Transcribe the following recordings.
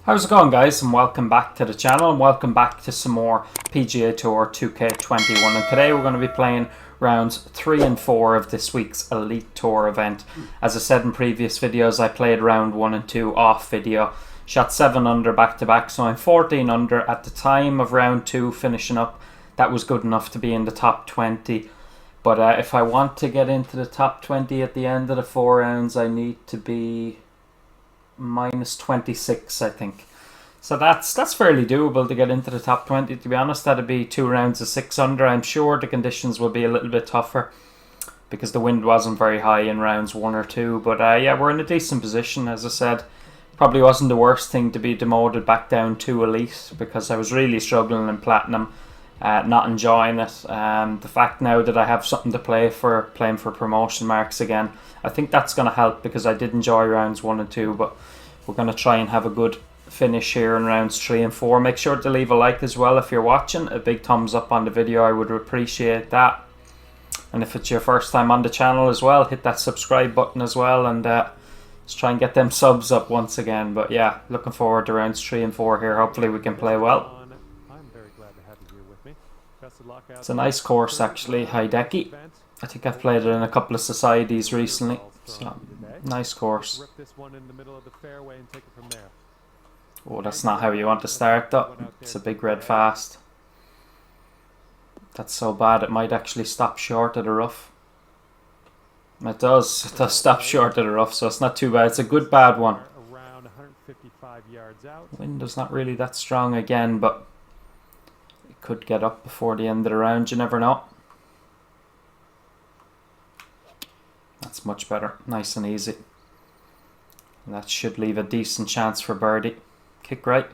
How's it going, guys, and welcome back to the channel, and welcome back to some more PGA Tour 2K21. And today we're going to be playing rounds 3 and 4 of this week's Elite Tour event. As I said in previous videos, I played round 1 and 2 off video, shot 7 under back to back, so I'm 14 under at the time of round 2 finishing up. That was good enough to be in the top 20. But if I want to get into the top 20 at the end of the 4 rounds, I need to be minus 26, I think. So that's fairly doable to get into the top 20. To be honest, that'd be 2 rounds of 6 under. I'm sure the conditions will be a little bit tougher because the wind wasn't very high in rounds 1 or 2. But yeah, we're in a decent position. As I said, probably wasn't the worst thing to be demoted back down to Elite because I was really struggling in Platinum, not enjoying it. The fact now that I have something to play for, playing for promotion marks again, I think that's going to help because I did enjoy rounds 1 and 2, but we're going to try and have a good finish here in rounds 3 and 4. Make sure to leave a like as well if you're watching. A big thumbs up on the video, I would appreciate that. And if it's your first time on the channel as well, hit that subscribe button as well, and let's try and get them subs up once again. But yeah, looking forward to rounds 3 and 4 here. Hopefully we can play well. It's a nice course actually, Hideki. I think I've played it in a couple of societies recently. So, nice course. Oh, that's not how you want to start though. It's a big red fast. That's so bad it might actually stop short of the rough. It does stop short of the rough, so it's not too bad. It's a good bad one. Wind is not really that strong again, but it could get up before the end of the round, you never know. That's much better, nice and easy. And that should leave a decent chance for birdie. Kick right.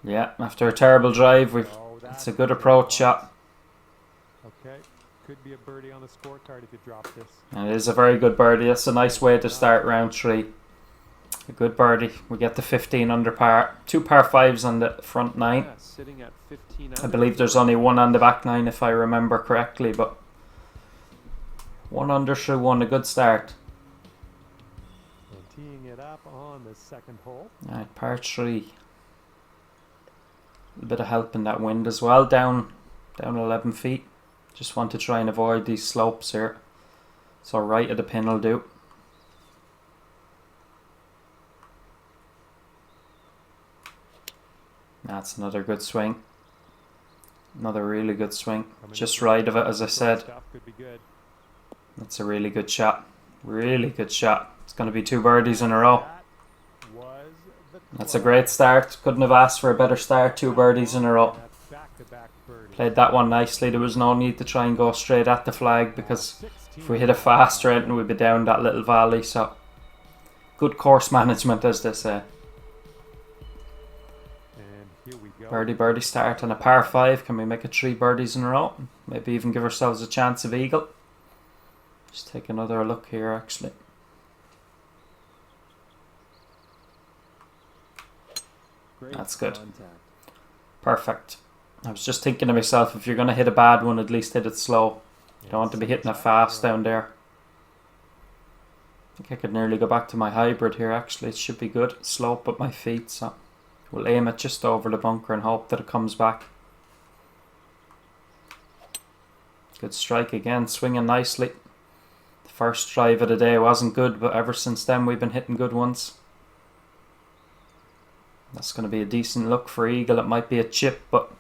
Yeah, after a terrible drive, it's a good approach shot. Okay, could be a birdie on the scorecard if you drop this. And it is a very good birdie. That's a nice way to start round 3. A good birdie. We get the 15 under par. 2 par 5s on the front 9. Yeah, sitting at 15 I believe there's only 1 on the back 9 if I remember correctly, but 1 under through 1, a good start. And teeing it up on the second hole. Alright, par 3. A bit of help in that wind as well, down 11 feet. Just want to try and avoid these slopes here. So right of the pin will do. That's another good swing. Another really good swing. Just right of it, as I said. That's a really good shot. Really good shot. It's going to be 2 birdies in a row. That's a great start. Couldn't have asked for a better start. 2 birdies in a row. Played that one nicely. There was no need to try and go straight at the flag because if we hit a fast right and we'd be down that little valley. So good course management, as they say. Birdie start on a par 5. Can we make it 3 birdies in a row? Maybe even give ourselves a chance of eagle. Just take another look here actually. That's good. Perfect. I was just thinking to myself, if you're going to hit a bad one, at least hit it slow. You don't want to be hitting it fast down there. I think I could nearly go back to my hybrid here actually. It should be good. Slope at my feet, so we'll aim it just over the bunker and hope that it comes back. Good strike again, swinging nicely. The first drive of the day wasn't good, but ever since then we've been hitting good ones. That's going to be a decent look for eagle. It might be a chip, but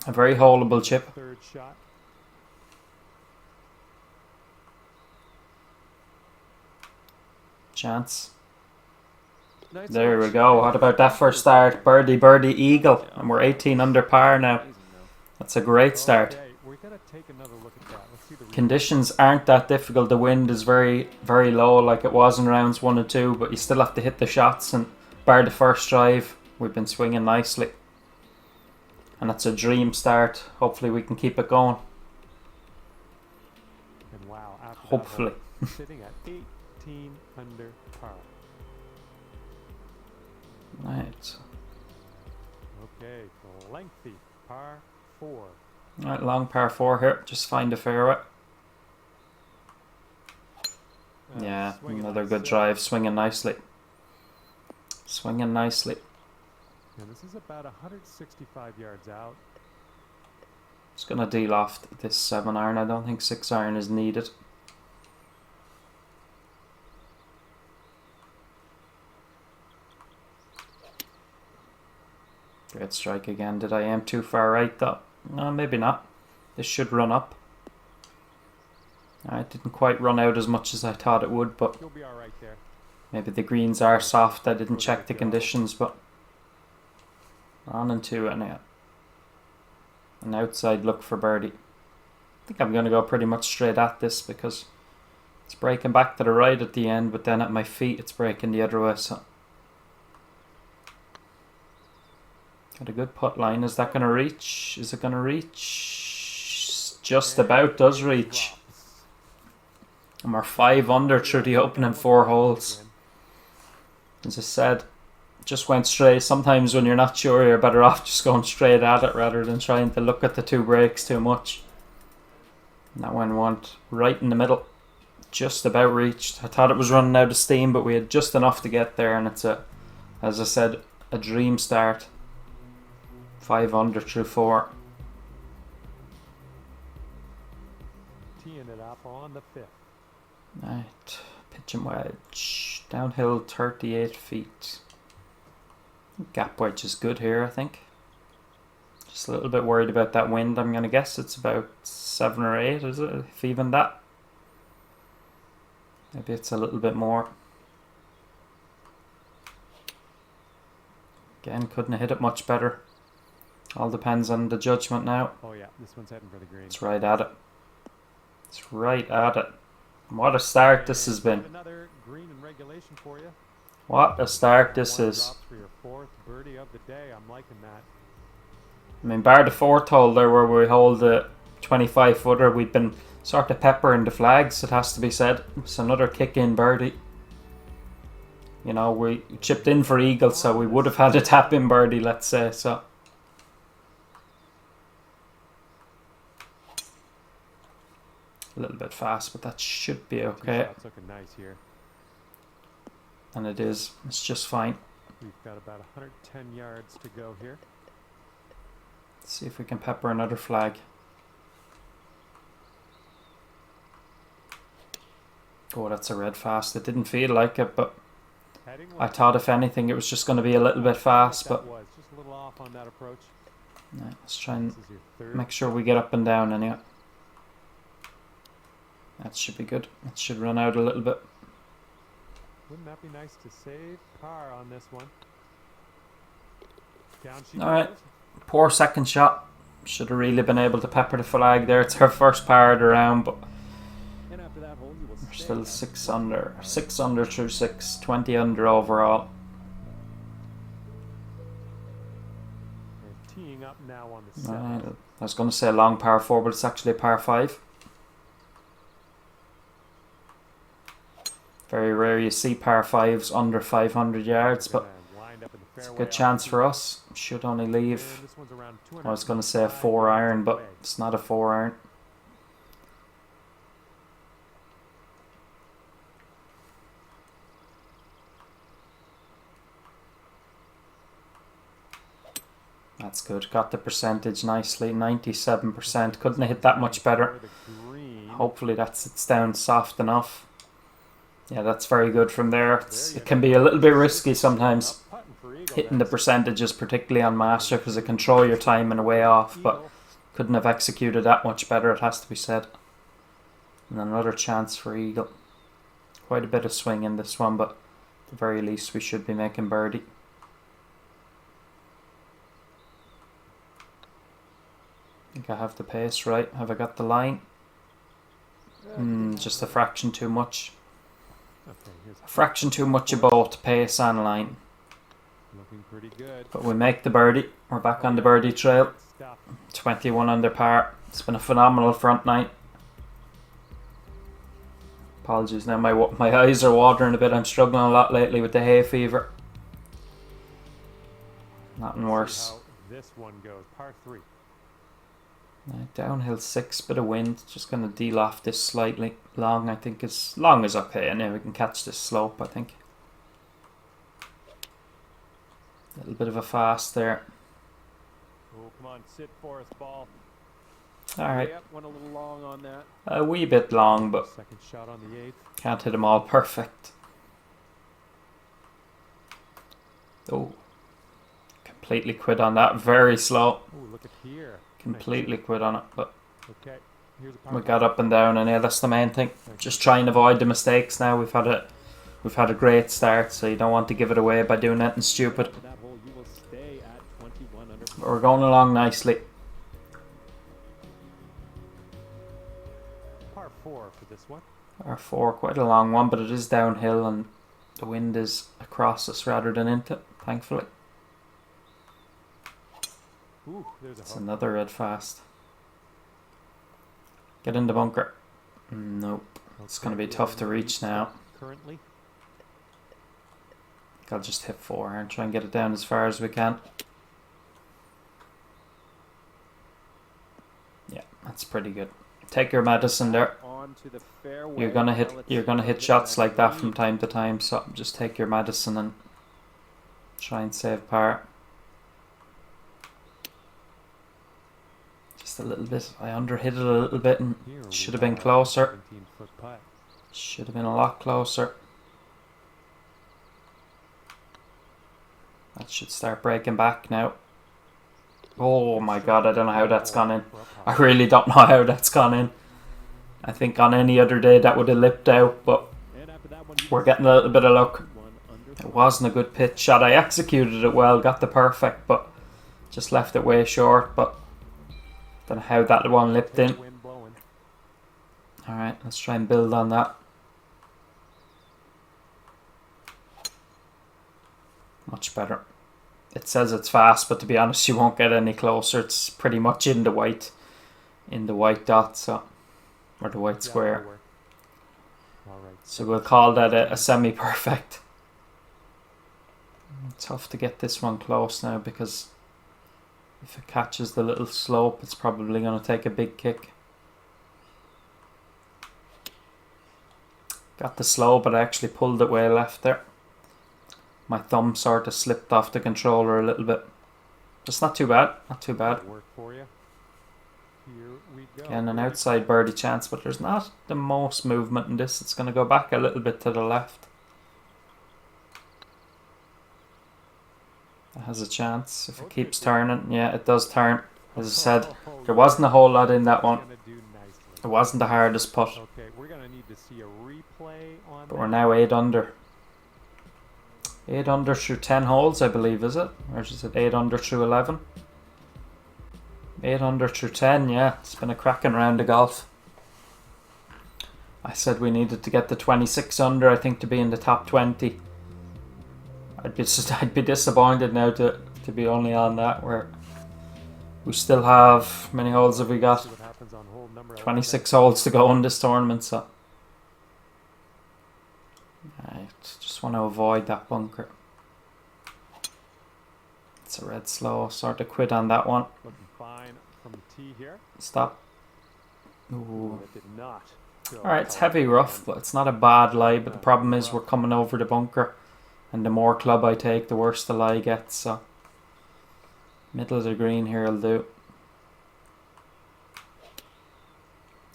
a very holeable chip. Third shot. Chance. There we go. What about that first start? Birdie, birdie, eagle. And we're 18 under par now. That's a great start. Conditions aren't that difficult. The wind is very, very low like it was in rounds 1 and 2. But you still have to hit the shots. And bar the first drive, we've been swinging nicely. And that's a dream start. Hopefully we can keep it going. And wow, hopefully. Sitting at 18 under par. Right. Okay, lengthy par 4. Right, long par 4 here. Just find a fairway. Yeah, another good drive, swinging nicely. Swinging nicely. And this is about 165 yards out. Just going to de-loft this 7 iron. I don't think 6 iron is needed. Great strike again. Did I aim too far right though? No, maybe not. This should run up. Alright, didn't quite run out as much as I thought it would, but You'll be all right there. maybe the greens are soft. I didn't check the conditions, but on and two anyhow. An outside look for birdie. I think I'm going to go pretty much straight at this because it's breaking back to the right at the end, but then at my feet it's breaking the other way. So got a good putt line. Is that going to reach? Is it going to reach? Just about does reach. And we're 5 under through the opening 4 holes. As I said, just went straight. Sometimes when you're not sure, you're better off just going straight at it rather than trying to look at the 2 breaks too much. And that one went right in the middle. Just about reached. I thought it was running out of steam, but we had just enough to get there, and it's a, as I said, a dream start. 5 under through 4. Teeing it up on the 5th. Right, pitch and wedge. Downhill 38 feet. Gap wedge is good here, I think. Just a little bit worried about that wind. I'm going to guess it's about 7 or 8, is it? If even that. Maybe it's a little bit more. Again, couldn't have hit it much better. All depends on the judgment now. Oh yeah, this one's heading for the green. It's right at it. It's right at it. What a start this has been. Another green in regulation for you. What a start this is. For your 4th birdie of the day. I'm liking that. I mean, bar the 4th hole there where we hold the 25 footer, we've been sort of peppering the flags, it has to be said. It's another kick in birdie. You know, we chipped in for eagle, so we would have had a tap in birdie, let's say. So a little bit fast, but that should be okay. It's looking nice here. And it is. It's just fine. We've got about 110 yards to go here. Let's see if we can pepper another flag. Oh, that's a red fast. It didn't feel like it, but I thought if anything it was just going to be a little bit fast. But was just a little off on that approach. right, let's try and This is your 3rd. make sure we get up and down anyway. That should be good. It should run out a little bit. Wouldn't that be nice to save par on this one? Down she Alright. goes. Poor second shot. Should have really been able to pepper the flag there. It's her first par of the round, but And after that hole, you will we're stay still at 6 under. 6 under through 6. 20 under overall. And teeing up now on the 7th. Right. I was going to say a long par 4, but it's actually a par 5. Very rare you see par 5s under 500 yards, but it's a good chance for us. Should only leave. I was going to say a 4 iron, but it's not a 4 iron. That's good. Got the percentage nicely. 97%. Couldn't have hit that much better. Hopefully that sits down soft enough. Yeah, that's very good from there. It can be a little bit risky sometimes, hitting the percentages, particularly on Master, because it can throw your time in a way off, but couldn't have executed that much better, it has to be said. And another chance for eagle. Quite a bit of swing in this one, but at the very least we should be making birdie. I think I have the pace right. Have I got the line? Just a fraction too much. A fraction too much of both pace and line. Looking pretty good. But we make the birdie. We're back on the birdie trail. 21 under par. It's been a phenomenal front night. Apologies now, my eyes are watering a bit. I'm struggling a lot lately with the hay fever. Nothing worse. How this one goes, par 3. Right, downhill 6, bit of wind. Just going to de-loft this slightly. Long, I think, long is okay. Anyway, we can catch this slope, I think. A little bit of a fast there. Oh, come on, sit Forrest ball. Alright. Yep, went a little long on that. A wee bit long, but Second shot on the 8th. can't hit them all perfect. Oh. Completely quit on that. Very slow. Oh, look at here. Completely quit on it, but Okay, here's a we got up and down, and yeah, that's the main thing. Just try and avoid the mistakes now. We've had a great start, so you don't want to give it away by doing anything stupid. that hole, you will stay at 21 under. But we're going along nicely. Par 4 for this one. Our 4, quite a long one, but it is downhill, and the wind is across us rather than into it, thankfully. Ooh, there's a It's hook. another red fast. Get in the bunker. Nope. It's going to be tough to reach now. Currently. I'll just hit 4 and try and get it down as far as we can. Yeah, that's pretty good. Take your medicine there. Onto the fairway. You're gonna hit shots like that from time to time, so just take your medicine and try and save par. Just a little bit. I underhit it a little bit and should have been closer. 17-foot putt. Should have been a lot closer. That should start breaking back now. Oh my god, I don't know how that's gone in. I really don't know how that's gone in. I think on any other day that would have lipped out, but we're getting a little bit of luck. It wasn't a good pitch shot. I executed it well, got the perfect, but just left it way short. But don't know how that one lipped in. Alright, let's try and build on that. Much better. It says it's fast, but to be honest, you won't get any closer. It's pretty much in the white dot, so, or the white square. So we'll call that a semi-perfect. Tough to get this one close now, because if it catches the little slope, it's probably going to take a big kick. Got the slow, but I actually pulled it way left there. My thumb sort of slipped off the controller a little bit. Just not too bad. Not too bad. Work for you. Here we go. Again, an outside birdie chance, but there's not the most movement in this. It's going to go back a little bit to the left. It has a chance if it keeps turning. Yeah, it does turn. As I said, there wasn't a whole lot in that one. It wasn't the hardest putt. Okay, we're gonna need to see a replay on But we're now 8 under. 8 under through 10 holes, I believe, is it? Or is it 8 under through 11? 8 under through 10, yeah. It's been a cracking round of golf. I said we needed to get the 26 under, I think, to be in the top 20. I'd be disappointed now to be only on that, where we still have, how many holes have we got? See what happens on hole number 26 holes to go in this tournament, so I just want to avoid that bunker. It's a red slow, sort of quit on that one. Looking fine from the tee here. Stop. Ooh. That did not go Alright, it's heavy rough, but it's not a bad lie, but the problem is we're coming over the bunker, and the more club I take, the worse the lie gets, so middle of the green here will do.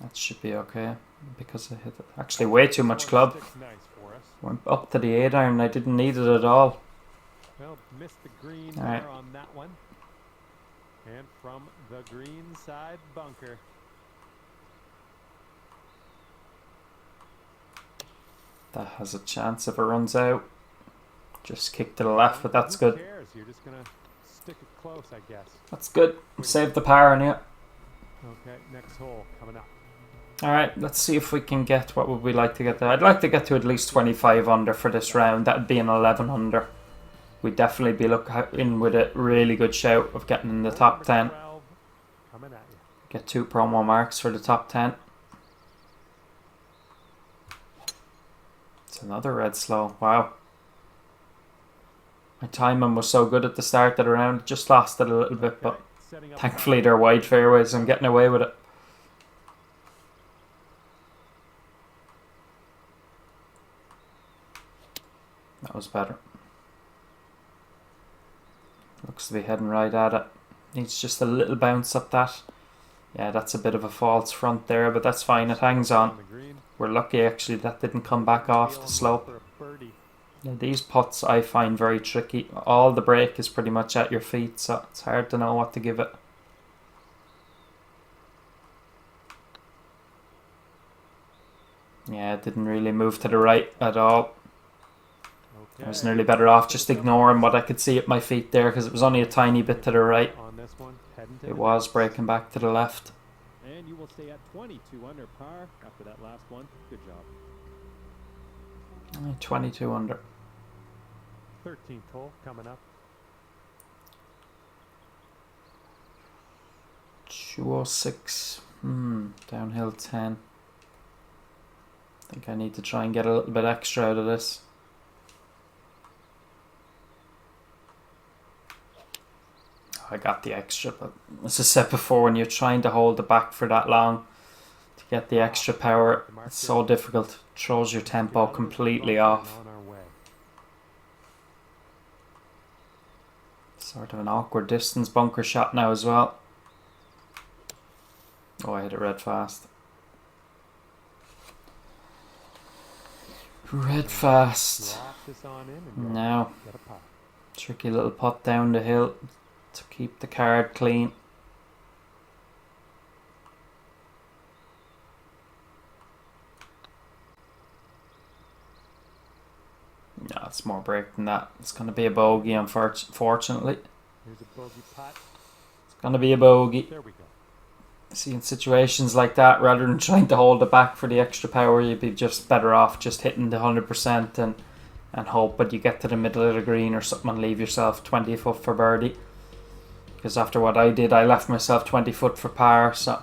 That should be okay, because I hit it. Actually, way too much club. Nice for us. Went up to the 8 iron, I didn't need it at all. Well, missed the green All right. there on that one. And from the green side bunker. That has a chance if it runs out. Just kick to the left, but that's Who good. cares? You're just gonna stick it close, I guess. That's good. Save the power in it. Okay, next hole coming up. Alright, let's see if we can get, what would we like to get there? I'd like to get to at least 25 under for this round. That would be an 11 under. We'd definitely be looking with a really good shout of getting in the top 10. 12, coming at you. Get 2 promo marks for the top 10. It's another red slow. Wow. My timing was so good at the start of the round. Just lost it a little bit, but Setting up thankfully they're wide fairways. I'm getting away with it. That was better. Looks to be heading right at it. Needs just a little bounce up that. Yeah, that's a bit of a false front there, but that's fine. It hangs on. We're lucky actually that didn't come back off the slope. Yeah, these putts I find very tricky. All the break is pretty much at your feet, so it's hard to know what to give it. Yeah, it didn't really move to the right at all. I was nearly better off just ignoring what I could see at my feet there, because it was only a tiny bit to the right. It was breaking back to the left. And you will stay at 22 under par after that last one. Good job. 22 under. 13th hole coming up. 206. Downhill 10. I think I need to try and get a little bit extra out of this. I got the extra, but as I said before, when you're trying to hold the back for that long to get the extra power, it's so difficult. It throws your tempo completely off. Sort of an awkward distance bunker shot now as well. Oh, I hit it red fast. Red fast. Now, tricky little putt down the hill to keep the card clean. No, it's more break than that. It's going to be a bogey, unfortunately. Here's a bogey putt. It's going to be a bogey. There we go. See, in situations like that, rather than trying to hold it back for the extra power, you'd be just better off just hitting the 100% and hope that you get to the middle of the green or something and leave yourself 20 foot for birdie. Because after what I did, I left myself 20 foot for par, so a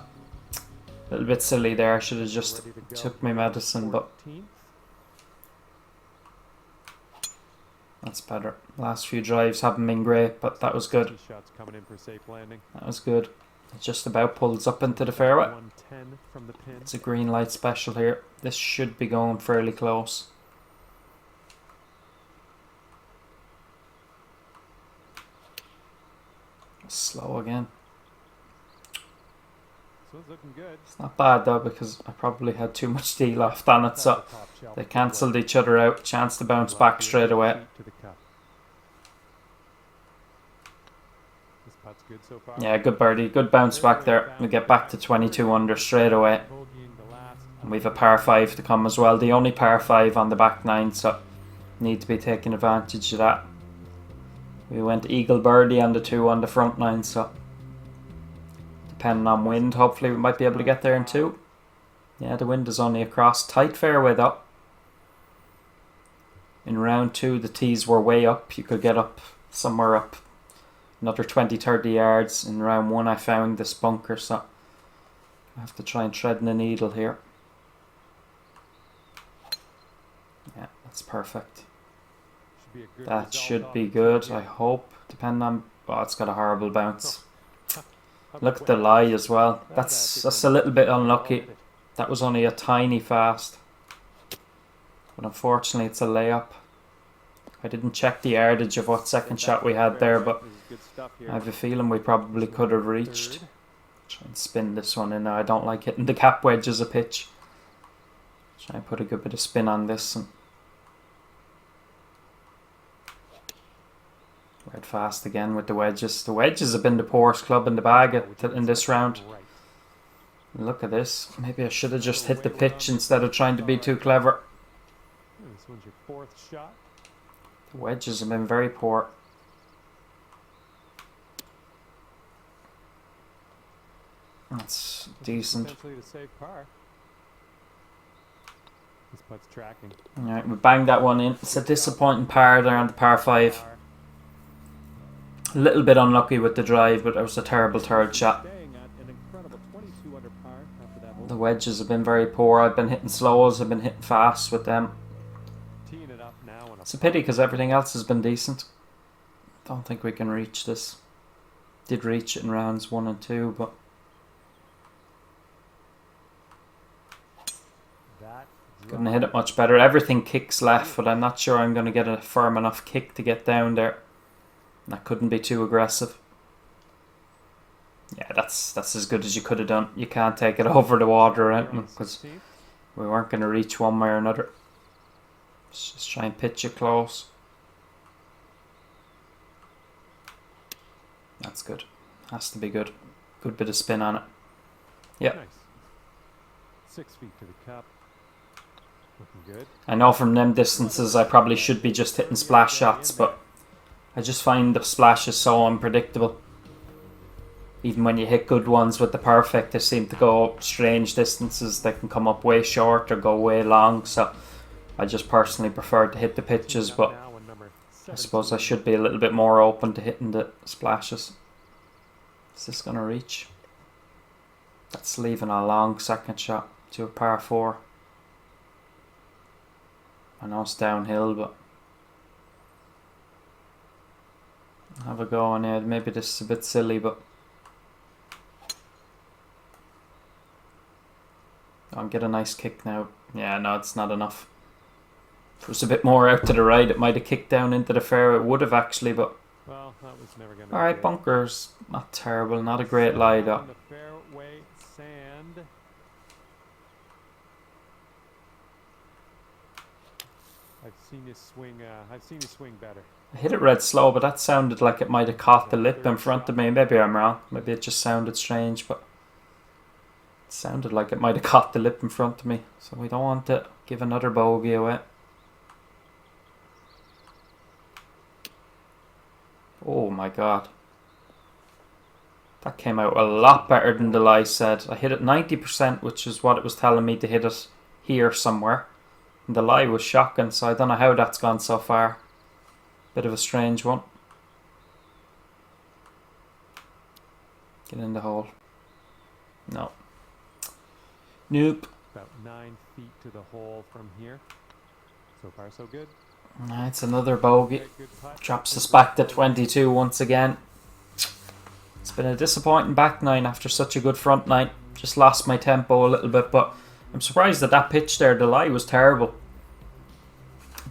little bit silly there. I should have just took my medicine, but that's better. Last few drives haven't been great, but that was good. That was good. It just about pulls up into the fairway. It's a green light special here. This should be going fairly close. Slow again. So it's looking good. It's not bad though, because I probably had too much steel left on it, so they cancelled each other out. Chance to bounce back straight away. Good so far. Yeah, good birdie, good bounce back there. We get back to 22 under straight away. And we've a par 5 to come as well. The only par 5 on the back 9, so need to be taking advantage of that. We went eagle birdie on the 2 on the front 9, so depending on wind, hopefully we might be able to get there in 2. Yeah, the wind is only across. Tight fairway though. In round 2 the tees were way up. You could get up somewhere up another 20-30 yards. In round 1 I found this bunker, so I have to try and thread the needle here. Yeah, that's perfect. That should be good, I hope. Depending on... Oh, it's got a horrible bounce. Look at the lie as well. That's a little bit unlucky. That was only a tiny fast. But unfortunately it's a layup. I didn't check the yardage of what second shot we had there, but I have a feeling we probably could have reached. Try and spin this one in now. I don't like hitting the gap wedge as a pitch. Try and put a good bit of spin on this. And red fast again with the wedges. The wedges have been the poorest club in the bag in this round. Look at this. Maybe I should have just hit the pitch instead of trying to be too clever. This one's your 4th shot. The wedges have been very poor. That's decent. This putt's tracking. Alright, we banged that one in. It's a disappointing par there on the par 5. A little bit unlucky with the drive, but it was a terrible third shot. The wedges have been very poor. I've been hitting slows, I've been hitting fast with them. It's a pity because everything else has been decent. Don't think we can reach this. Did reach it in rounds 1 and 2, but couldn't hit it much better. Everything kicks left, but I'm not sure I'm going to get a firm enough kick to get down there. I couldn't be too aggressive. Yeah, that's as good as you could have done. You can't take it over the water out because we weren't going to reach one way or another. Let's just try and pitch it close. That's good. Has to be good. Good bit of spin on it. Yep. Nice. 6 feet to the cup. Looking good. I know from them distances I probably should be just hitting splash shots, but I just find the splashes so unpredictable. Even when you hit good ones with the perfect, they seem to go strange distances. They can come up way short or go way long, so I just personally prefer to hit the pitches, but I suppose I should be a little bit more open to hitting the splashes. Is this going to reach? That's leaving a long second shot to a par 4. I know it's downhill, but have a go on it. Maybe this is a bit silly, but I'll get a nice kick now. Yeah, no, it's not enough. If it was a bit more out to the right, it might have kicked down into the fairway. It would have actually, but well, that was never gonna alright, bunkers. Not terrible. Not a great lie, though. The fairway sand. I've seen you swing better. I hit it red slow, but that sounded like it might have caught the lip in front of me. Maybe I'm wrong. Maybe it just sounded strange, but it sounded like it might have caught the lip in front of me. So we don't want to give another bogey away. Oh my god. That came out a lot better than the lie said. I hit it 90%, which is what it was telling me to hit it here somewhere. And the lie was shocking, so I don't know how that's gone so far. Bit of a strange one. Get in the hole. No. Nope. About 9 feet to the hole from here. So far, so good. It's another bogey. Good putt. Drops us back to 22 once again. It's been a disappointing back nine after such a good front nine. Just lost my tempo a little bit, but I'm surprised at that pitch there. The lie was terrible.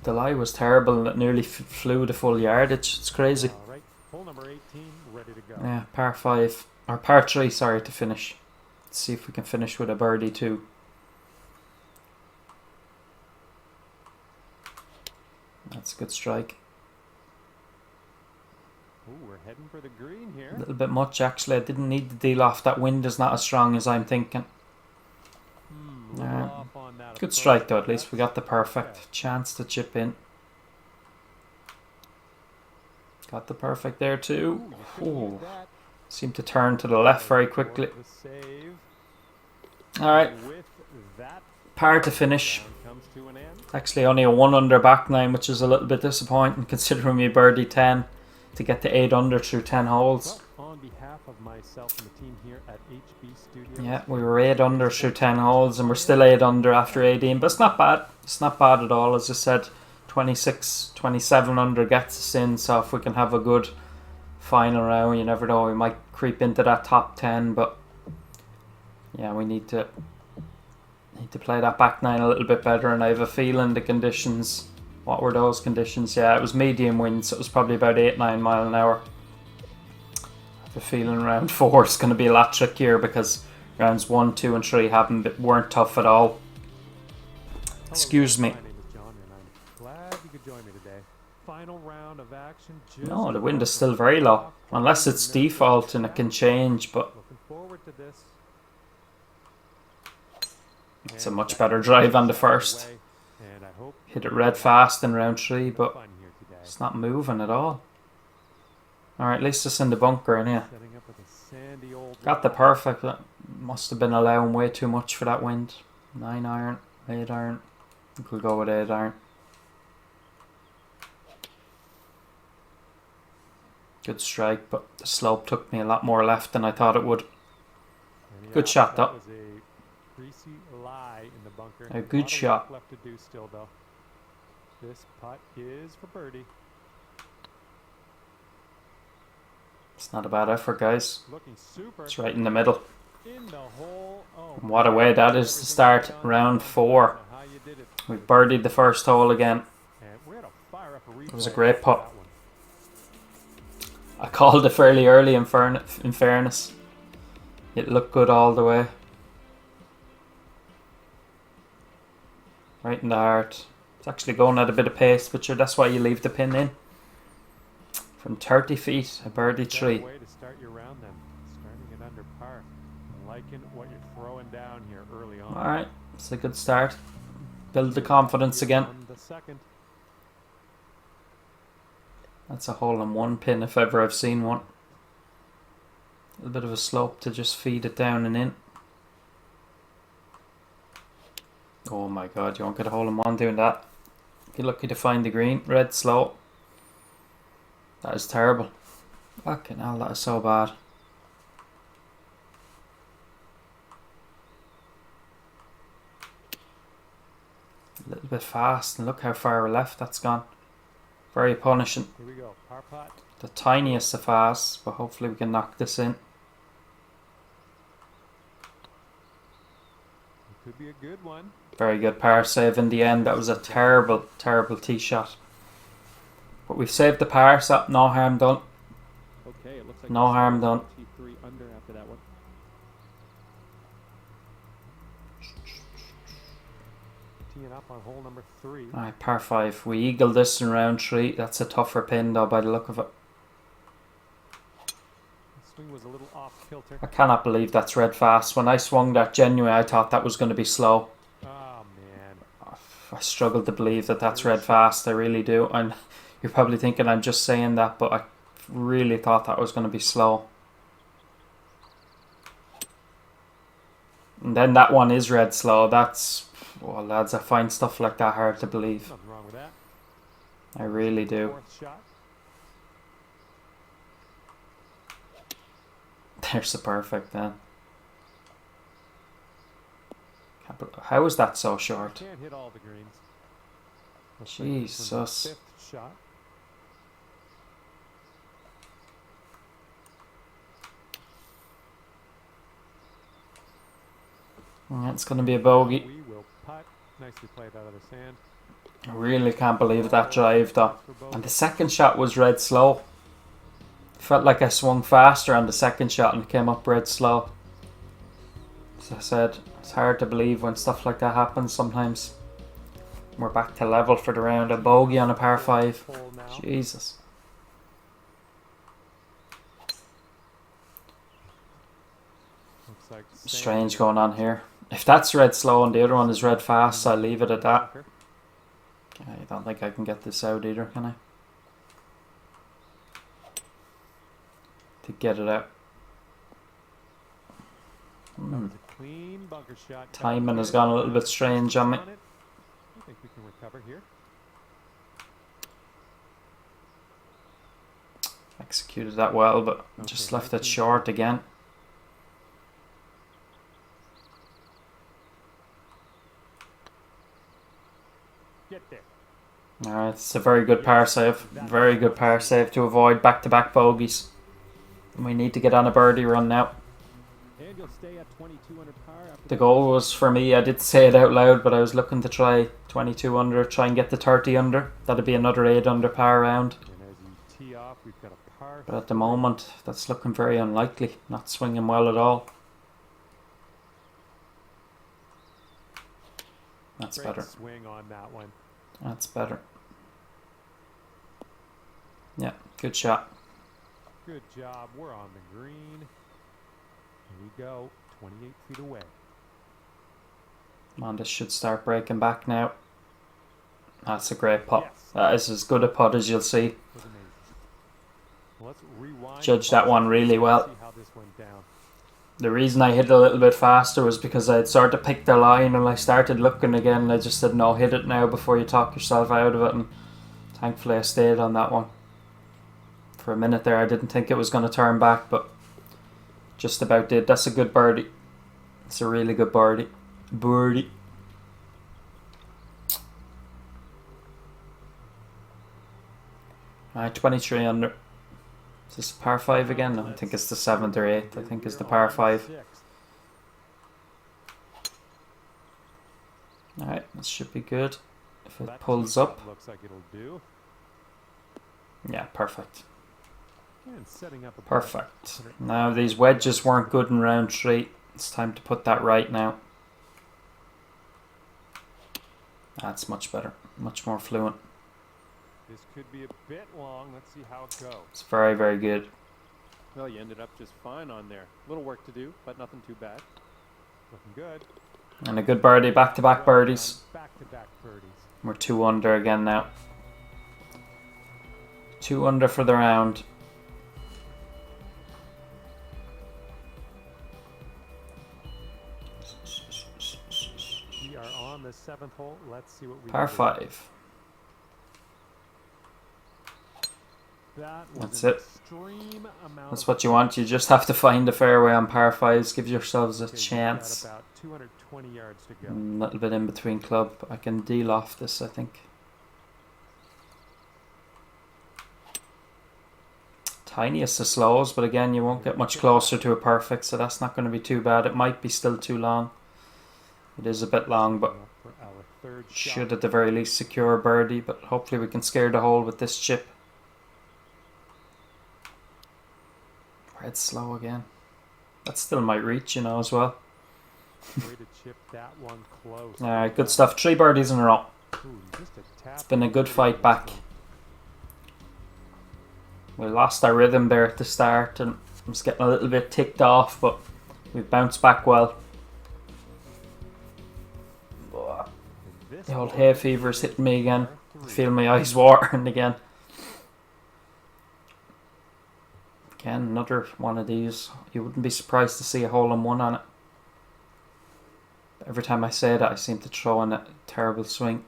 The lie was terrible and it nearly flew the full yardage. It's crazy. All right, hole number 18, ready to go. Yeah, par 5. Or par 3, sorry, to finish. Let's see if we can finish with a birdie too. That's a good strike. Ooh, we're heading for the green here. A little bit much actually. I didn't need the deal off. That wind is not as strong as I'm thinking. Good strike though, at least we got the perfect chance to chip in. Got the perfect there too. Ooh. Seemed to turn to the left very quickly. Alright. Par to finish. Actually only a 1 under back nine, which is a little bit disappointing considering we birdie 10 to get to 8 under through 10 holes. On behalf of myself and the team here at HB Studios. Yeah, we were 8 under through 10 holes and we're still 8 under after 18, but it's not bad. It's not bad at all. As I said, 26, 27 under gets us in, so if we can have a good final round, you never know, we might creep into that top 10, but yeah, we need to play that back nine a little bit better, and I have a feeling the conditions, what were those conditions? Yeah, it was medium wind, so it was probably about 8-9 mile an hour. I have a feeling round 4 is going to be a lot trickier because rounds 1, 2 and 3 weren't tough at all. Excuse me. My name is John and I'm glad you could join me today. Final round of action. No, the wind is still very low, unless it's default and it can change, but looking forward to this. it's a much better drive on the first. Hit it red fast in round 3, but it's not moving at all. Alright, at least it's in the bunker in here. Got the perfect. That must have been allowing way too much for that wind. 9 iron, 8 iron. I think we'll go with 8 iron. Good strike, but the slope took me a lot more left than I thought it would. Good shot though. A good shot. Left to do still though. This putt is for birdie. It's not a bad effort, guys. Looking super. It's right in the middle. In the hole. Oh, And what a way that is to start round 4. We birdied the first hole again. And we're gonna fire up a replay. It was a great putt. I called it fairly early in fairness. It looked good all the way. Right in the heart. It's actually going at a bit of pace, but sure, that's why you leave the pin in. From 30 feet, a birdie tree. Way to start your round then. Starting it under par. Liking what you're throwing down here early on. Alright, it's a good start. Build the confidence again. The second. That's a hole-in-one pin if ever I've seen one. A little bit of a slope to just feed it down and in. Oh my god, you won't get a hole-in-one doing that. You're lucky to find the green. Red slow. That is terrible. Fucking hell, that is so bad. A little bit fast, and look how far left that's gone. Very punishing. Here we go. Par putt. The tiniest of fast, but hopefully we can knock this in. It could be a good one. Very good par save in the end. That was a terrible, terrible tee shot. But we've saved the par, so no harm done. Okay, it looks like No harm done. T3 under after that one. Teeing up on hole number 3. Alright, par 5. We eagle this in round 3. That's a tougher pin though by the look of it. The swing was a little off kilter. I cannot believe that's red fast. When I swung that genuinely, I thought that was going to be slow. Oh man. I struggle to believe that that's red fast. I really do. And you're probably thinking I'm just saying that, but I really thought that was going to be slow. And then that one is red slow. That's, well, lads, I find stuff like that hard to believe. Nothing wrong with that. I really do. Fourth shot. There's the perfect then. How is that so short? Can't hit all the greens. Looks like this was the Jesus. fifth shot. It's going to be a bogey. We will putt. Nicely played out of the sand. I really can't believe that drive though. And the second shot was red slow. Felt like I swung faster on the second shot and it came up red slow. As I said, it's hard to believe when stuff like that happens sometimes. We're back to level for the round. A bogey on a par 5. Hole now. Jesus. Looks like Strange going on here. If that's red slow and the other one is red fast, I'll leave it at that. I don't think I can get this out either, can I? To get it out. That was a clean bunker shot. Timing has gone a little bit strange on me. I think we can recover here. Executed that well, but just left it short again. Get there. Alright, it's a very good par save. Very good par save to avoid back-to-back bogeys. We need to get on a birdie run now. And you'll stay at 22 under par after The goal was for me, I did say it out loud, but I was looking to try 22 under, try and get the 30 under. That'd be another 8 under par round. And as you tee off, we've got a par. But at the moment, that's looking very unlikely. Not swinging well at all. That's Great better. swing on that one. That's better. Yeah, good shot. Good job. We're on the green. Here we go. 28 feet away. Come on, this should start breaking back now. That's a great putt. Yes. That is as good a putt as you'll see. That was amazing. Well, let's rewind. Judged that one really well. See how this went down. The reason I hit it a little bit faster was because I had sort of picked the line and I started looking again and I just said, no, hit it now before you talk yourself out of it, and thankfully I stayed on that one. For a minute there I didn't think it was going to turn back, but just about did. That's a good birdie. It's a really good birdie. Birdie. Alright, 23 under. Is this par 5 again? No, I think it's the 7th or 8th. I think it's the par 5. Alright, this should be good. If it pulls up. Looks like it'll do. Yeah, perfect. And setting up a Perfect. Now these wedges weren't good in round 3. It's time to put that right now. That's much better. Much more fluent. This could be a bit long. Let's see how it goes. It's very, very good. Well, you ended up just fine on there. Little work to do, but nothing too bad. Looking good. And a good birdie. Back-to-back birdies. Back-to-back birdies. We're 2 under again now. 2 under for the round. We are on the 7th hole. Let's see what we Par can do. 5. That was That's an it. extreme amount That's of what you want. You just have to find the fairway on par 5s. Give yourselves a Okay, we've chance. got about 220 yards to go. A little bit in between club. I can deal off this, I think. Tiniest of slows, but again, you won't get much closer to a perfect, so that's not going to be too bad. It might be still too long. It is a bit long, but Up for our third should shot. at the very least secure a birdie, but hopefully we can scare the hole with this chip. Red slow again. That still might reach, you know, as well. Way to chip that one close. Alright, good stuff. 3 birdies in a row. Ooh, just a tap It's been a good birdie fight on back. this We lost our rhythm there at the start and I was getting a little bit ticked off, but we bounced back well. one. This The old one hay fever's is hitting me again. par I 3. feel my eyes watering again. Again, another one of these. You wouldn't be surprised to see a hole-in-one on it. Every time I say that, I seem to throw in a terrible swing.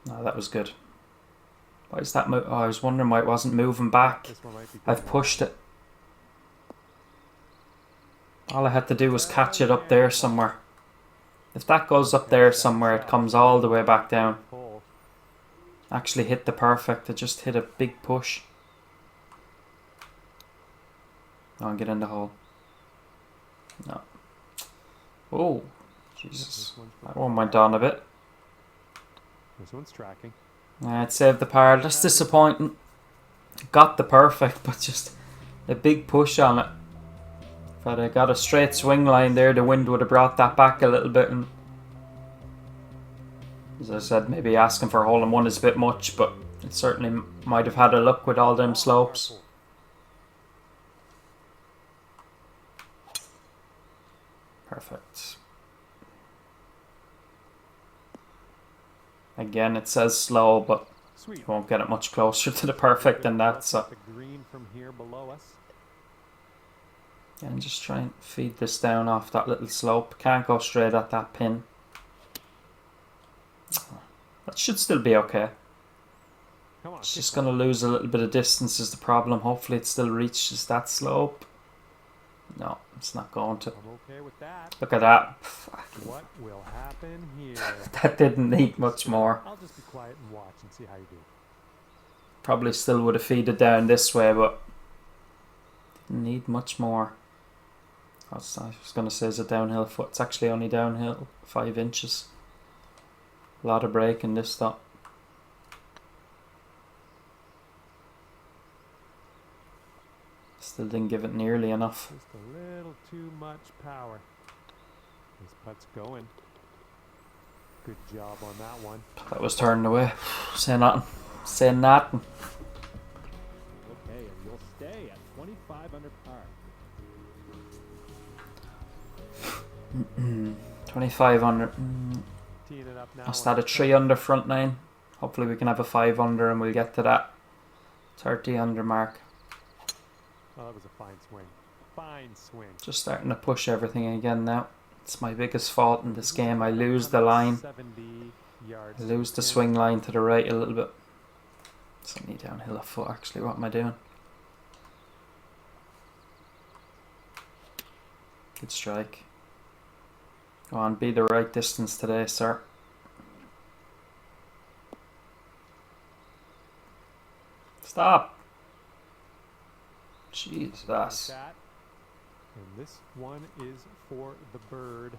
No, that was good. Why is that oh, I was wondering why it wasn't moving back. This one might be good I've enough. pushed it. All I had to do was catch it up there somewhere. If that goes up there somewhere, it comes all the way back down. Hole. Actually hit the perfect. It just hit a big push. Oh, get in the hole. No. Oh, Jesus. This one's for That one went par. on a bit. This one's tracking. It saved the par. That's disappointing. Got the perfect, but just a big push on it. If I'd have got a straight swing line there, the wind would have brought that back a little bit. And as I said, maybe asking for a hole-in-one is a bit much, but it certainly might have had a look with all them slopes. Perfect. Again, it says slow, but Sweet. you won't get it much closer to the perfect than that. So, The green from here below us. and just try and feed this down off that little slope. Can't go straight at that pin. That should still be okay. Come on. It's kick just that. going to lose a little bit of distance is the problem. Hopefully it still reaches that slope. No, it's not going to. I'm okay with that. Look at that. What will happen here? That didn't need much more. I'll just be quiet and watch and see how you do. Probably still would have feeded down this way, but didn't need much more. I was going to say it's a downhill foot. It's actually only downhill 5 inches. A lot of break in this though. Still didn't give it nearly enough. Just a little too much power. This putt's going. Good job on that one. That was turned away. Say nothing. Say nothing. Okay, and you'll stay at 25 under par. 25 under. Teeing it up now. Is that a 3 under front nine? Hopefully we can have a 5 under and we'll get to that 30 under mark. Oh, that was a fine swing. Fine swing. Just starting to push everything again now. It's my biggest fault in this game. I lose the line. 70 yards. I lose the swing line to the right a little bit. It's only downhill a foot actually. What am I doing? Good strike. Go on, be the right distance today, sir. Stop. Jesus. That. And this one is for the bird.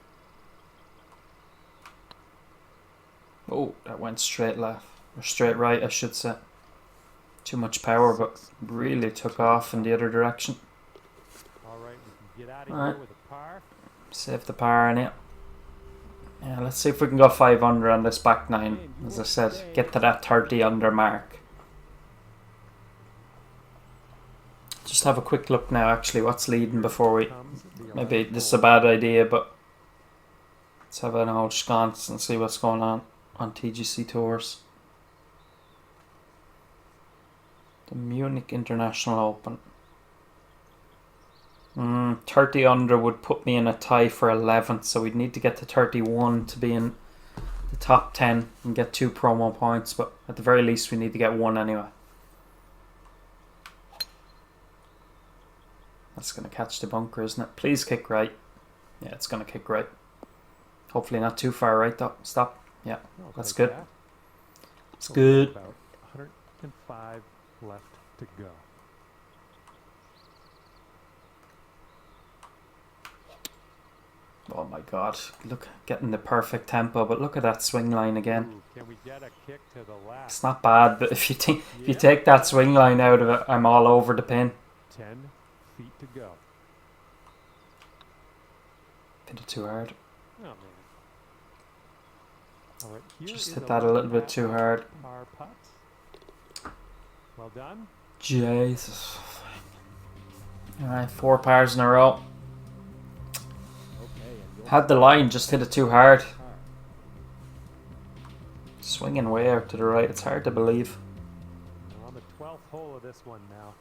Oh, that went straight left. Or straight right, I should say. Too much power, but really took off in the other direction. All right, we can get out of Alright. here with a par. Save the par in it. Yeah, let's see if we can go 5 under on this back nine. As I said, get to that 30 under mark. Just have a quick look now, actually, what's leading before we... Maybe this is a bad idea, but let's have an old sconce and see what's going on TGC tours. The Munich International Open. 30 under would put me in a tie for 11th, so we'd need to get to 31 to be in the top 10 and get 2 promo points, but at the very least we need to get 1 anyway. That's going to catch the bunker, isn't it? Please kick right. Yeah, it's going to kick right. Hopefully not too far right though. Stop. Yeah, that's good. It's good. About 105 left to go. Oh my god, look, getting the perfect tempo, but look at that swing line again. Ooh, can we get a kick to the left? It's not bad, but if you take that swing line out of it, I'm all over the pin. 10 feet to go. Hit it too hard. Oh man. All right, here Just is hit that a little bit too hard. Par putt. Well done. Jesus. Alright, 4 pars in a row. Had the line, just hit it too hard. Swinging way out to the right, it's hard to believe. We're on the 12th hole of this one now.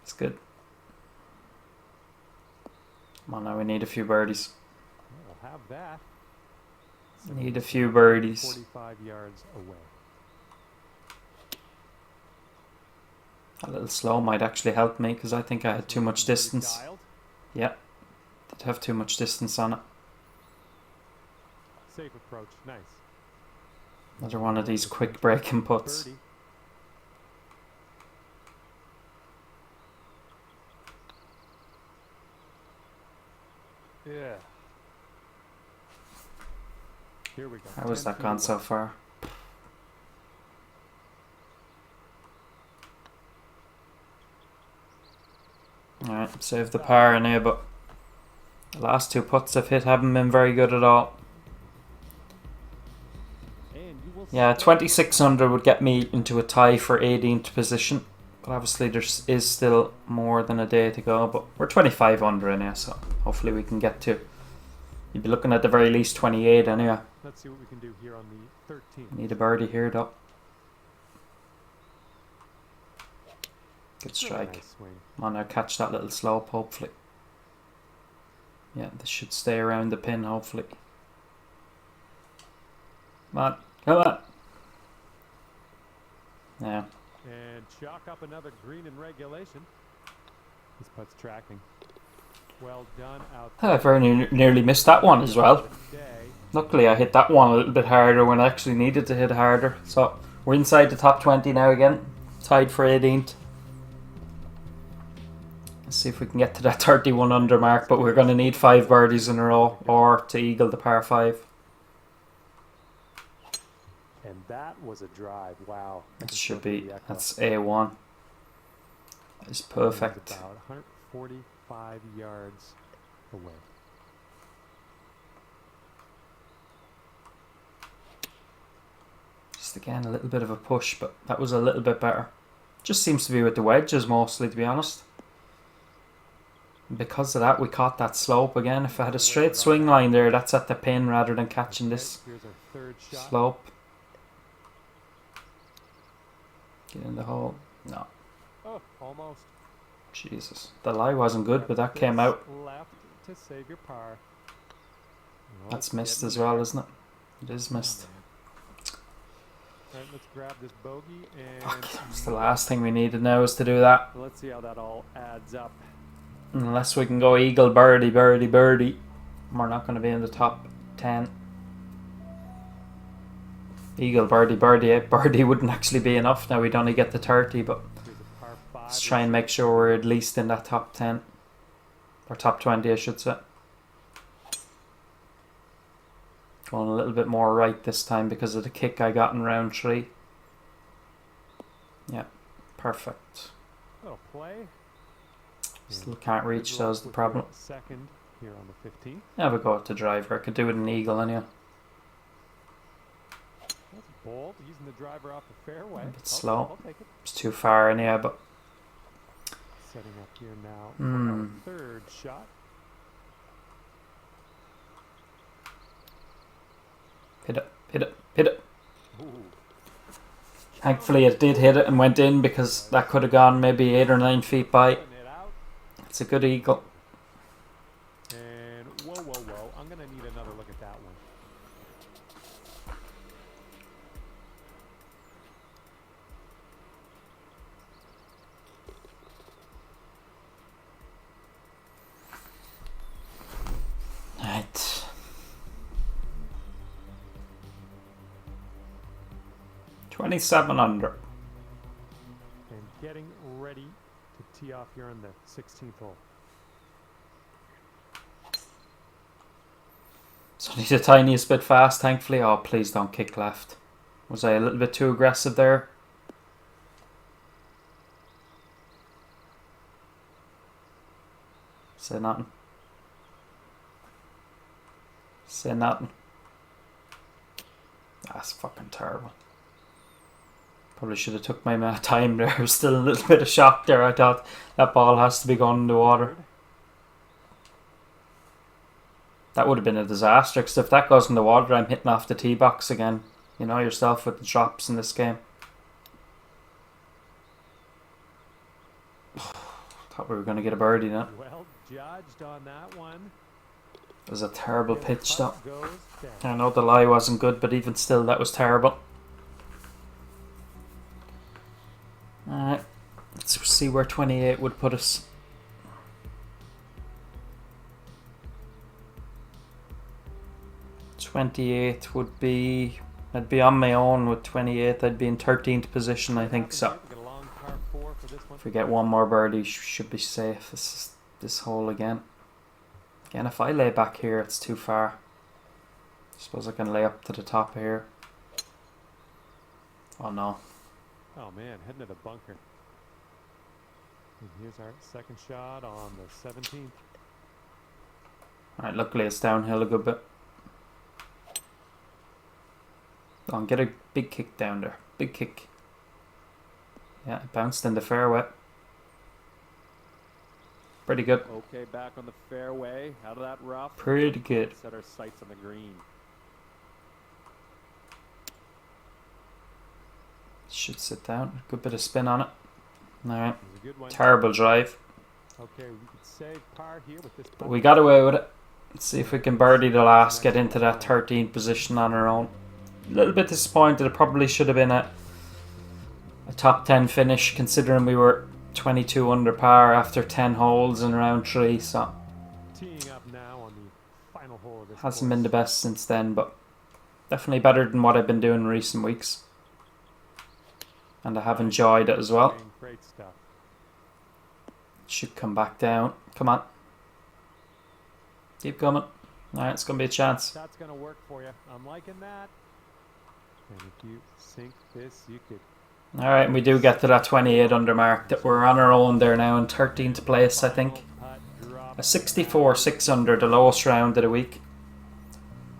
It's good. Come on now, we need a few birdies. We'll have that. Need a few birdies. 45 yards away. A little slow might actually help me because I think I had too much distance. Yeah, did have too much distance on it. Safe approach, nice. Another one of these quick breaking putts. Birdie. Yeah. Here we go. How has 10 that feet gone away. so far? Alright, save the par in here, but the last 2 putts I've hit haven't been very good at all. And you will Yeah, see 26 under would get me into a tie for 18th position. But obviously there is still more than a day to go. But we're 25 under in here, so hopefully we can get to... You'd be looking at the very least 28 anyway. Let's see what we can do here on the 13th. Need a birdie here though. Good strike. Nice swing. Come on now, catch that little slope hopefully. Yeah, this should stay around the pin hopefully. Come on, come on. Yeah. And chalk up another green in regulation. This putt's tracking. Well done out there. I very nearly missed that one as well. Day. Luckily I hit that one a little bit harder when I actually needed to hit harder. So we're inside the top 20 now again. Tied for 18th. Let's see if we can get to that 31 under mark, but we're going to need 5 birdies in a row or to eagle the par 5. And that was a drive. Wow. It should be, that's A1. It's perfect. About 145 yards away. Just again a little bit of a push, but that was a little bit better. Just seems to be with the wedges mostly, to be honest. And because of that we caught that slope again. If I had a straight swing line there, that's at the pin rather than catching this Here's our third shot. slope. Get in the hole. No. Oh, almost. Jesus. The lie wasn't good, but that came out. Left to save your par. Oh, That's it's missed getting as well, isn't it? It is missed. Alright, let's grab this bogey and Fuck. It's the last thing we needed now is to do that. let's see how that all adds up. Unless we can go eagle, birdie, birdie, birdie. We're not going to be in the top 10. Eagle, birdie, birdie. Birdie wouldn't actually be enough. Now we'd only get to 30, but Here's a par 5. let's try and make sure we're at least in that top 10. Or top 20, I should say. Going a little bit more right this time because of the kick I got in round 3. Yeah, perfect. Little play. Still can't reach, that was the problem. Second here on the 15th. Have a go at the driver. I could do it in eagle anyway. That's bold, using the driver off the fairway. A bit slow. I'll take it. It's too far anyhow, but Setting up here now for our third shot. hit it, hit it, hit it. Ooh. Thankfully it did hit it and went in, because that could have gone maybe 8 or 9 feet by. Putting it out. It's a good eagle. And whoa, whoa, whoa. I'm going to need another look at that one. Right. $27 under. And getting ready to tee off here on the 16th hole. It's only the tiniest bit fast, thankfully. Oh, please don't kick left. Was I a little bit too aggressive there? Say nothing. Say nothing. That's fucking terrible. Probably should have took my time there. I was still a little bit of shock there. I thought that ball has to be gone in the water. That would have been a disaster, because if that goes in the water, I'm hitting off the tee box again. You know yourself with the drops in this game. Thought we were going to get a birdie now. Well judged on that one. It was a terrible And the pitch though. putt goes down. I know the lie wasn't good, but even still that was terrible. Alright, let's see where 28 would put us. '28 would be... I'd be on my own with 28. I'd be in 13th position, I think, so We've got a long par 4 for this one. if we get one more birdie, should be safe. This hole again. Again, if I lay back here, it's too far. Suppose I can lay up to the top here. Oh no. Oh man, heading to the bunker. And here's our second shot on the 17th. Alright, luckily it's downhill a good bit. Go on, get a big kick down there. Big kick. Yeah, it bounced in the fairway. Pretty good. Okay, back on the fairway. Out of that rough. Pretty good. Set our sights on the green. Should sit down. Good bit of spin on it. Alright. It was a good one. Terrible drive. Okay, we could save par here with this. But we got away with it. Let's see if we can birdie the last, get into that 13th position on our own. A little bit disappointed. It probably should have been a top 10 finish, considering we were 22 under par after 10 holes in round 3. So Teeing up now on the final hole of this hasn't been the course. best since then, but definitely better than what I've been doing in recent weeks. And I have enjoyed it as well. Playing great stuff. Should come back down. Come on. Keep coming. Alright, it's going to be a chance. That's going to work for you. I'm liking that. And if you sink this, you could. Alright, and we do get to that 28 under mark. That we're on our own there now in 13th place, I think. A 64 6 under, the lowest round of the week.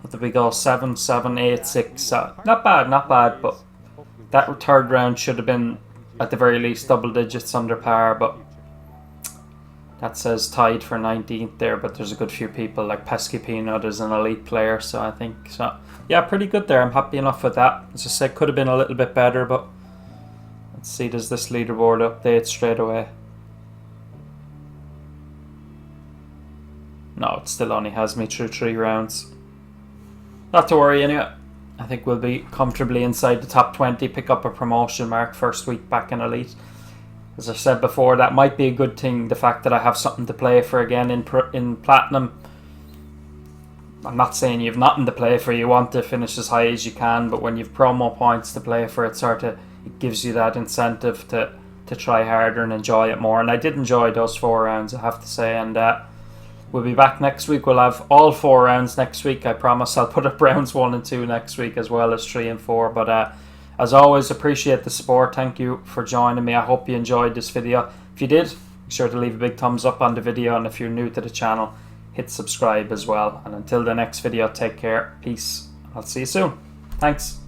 What did we go? 7 7 8 6. Not bad, but that third round should have been at the very least double digits under par, but that says tied for 19th there, but there's a good few people like Pesky Peanut is an elite player, so I think so. Yeah, pretty good there. I'm happy enough with that. As I said, could have been a little bit better, but let's see, does this leaderboard update straight away? No, it still only has me through 3 rounds. Not to worry anyway. I think we'll be comfortably inside the top 20, pick up a promotion mark first week back in Elite. As I said before, that might be a good thing, the fact that I have something to play for again in Platinum. I'm not saying you've nothing to play for, you want to finish as high as you can, but when you've promo points to play for, it gives you that incentive to try harder and enjoy it more. And I did enjoy those 4 rounds, I have to say, and We'll be back next week. We'll have all 4 rounds next week. I promise I'll put up rounds 1 and 2 next week as well as 3 and 4. But as always, appreciate the support. Thank you for joining me. I hope you enjoyed this video. If you did, be sure to leave a big thumbs up on the video, and if you're new to the channel, hit subscribe as well. And until the next video, take care, peace. I'll see you soon. Thanks.